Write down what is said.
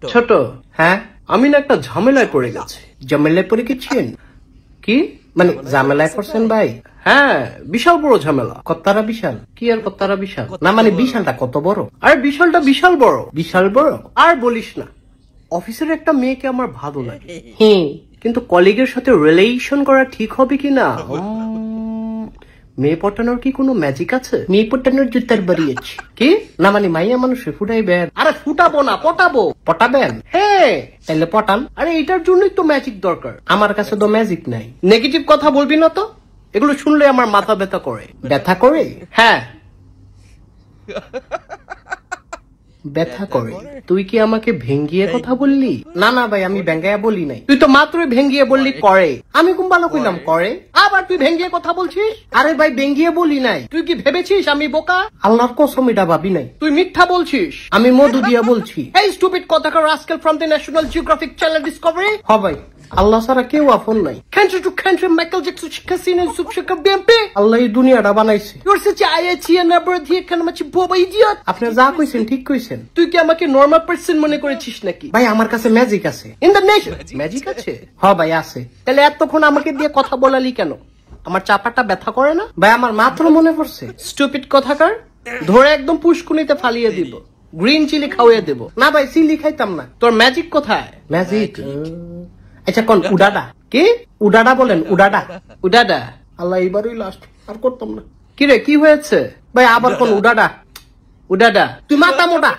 ছোট, হ্যাঁ আমি না একটা ঝামেলায় পড়ে গেছি। ঝামেলায় পড়ে গেছেন? কি মানে ঝামেলায় পড়ছেন ভাই? হ্যাঁ, বিশাল বড় ঝামেলা। কত্তারা বিশাল? কি আর কত্তারা বিশাল? না মানে বিশালটা কত বড়? আরে বিশালটা বিশাল বড়। বিশাল বড়? আর বলিস না, অফিসের একটা মেয়েকে আমার ভালো লাগে, হ্যাঁ, কিন্তু কলিগের সাথে রিলেশন করা ঠিক হবে কিনা? মেয়ে পটানোর কি কোনো ম্যাজিক আছে? মেয়ে পটানোর জুতার বাড়িয়েছি। কি না মানে মাইয়া মানুষে ফুটাইবেন? আরে ফুটাবো না, পটাবো। পটাবেন? হ্যাঁ, তাহলে পটান। আরে এটার জন্যই তো ম্যাজিক দরকার। আমার কাছে তো ম্যাজিক নাই। নেগেটিভ কথা বলবি না তো, এগুলো শুনলে আমার মাথা ব্যথা করে। ব্যথা করে? হ্যাঁ ব্যথা করে। তুই কি আমাকে ভেঙ্গিয়ে কথা বললি? না না ভাই, আমি ভেঙ্গাইয়া বলি নাই। তুই তো মাত্রই ভেঙ্গিয়ে বললি করে। আমি কোন ভালো কইলাম করে, আবার তুই ভেঙ্গিয়ে কথা বলছিস? আরে ভাই ভেঙ্গিয়ে বলি নাই। তুই কি ভেবেছিস আমি বোকা? আল্লাহর কসম এটা ভাবি নাই। তুই মিথ্যা বলছিস। আমি মধু দিয়া বলছি। এই স্টুপিড কথাকার rascal from the National Geographic channel Discovery. হ ভাই, আল্লাহ ছাড়া কেউ আপন নাই। Country to country Michael Jackson শিখাসিন সুপশাকা বিএমপি। আল্লাহ এই দুনিয়াটা বানাইছে। ইউর সাচ আইএচি নাম্বার দিয়ে কেন মাছি বোবা ইডিয়ট। আপনি যা কইছেন ঠিক কইছেন। তুই কি আমাকে নরমাল পারসন মনে করেছিস নাকি? ভাই আমার কাছে ম্যাজিক আছে। ইন দ্য নেশন ম্যাজিক আছে? হ্যাঁ ভাই আছে। তাহলে এতক্ষণ আমাকে দিয়ে কথা বলালি কেন? আমার চাপাটা ব্যথা করে না? ভাই আমার মাত্র মনে পড়ছে। স্টুপিড কথাকার, ধরে একদম পুষ্কুনিতে ফালিয়ে দিব। গ্রিন চিলি খাওয়াইয়া দেব। না ভাই চিলি খাইতাম না। তোর ম্যাজিক কোথায়? ম্যাজিক আচ্ছা কোন উডাডা? কি উডাডা বলেন? উডাডা? উডাডা? আল্লাহ এইবারই লাস্ট, আর করতাম না। কি রে কি হয়েছে? ভাই আবার কোন উডাডা? উডাডা? তুই মাথা মোটা।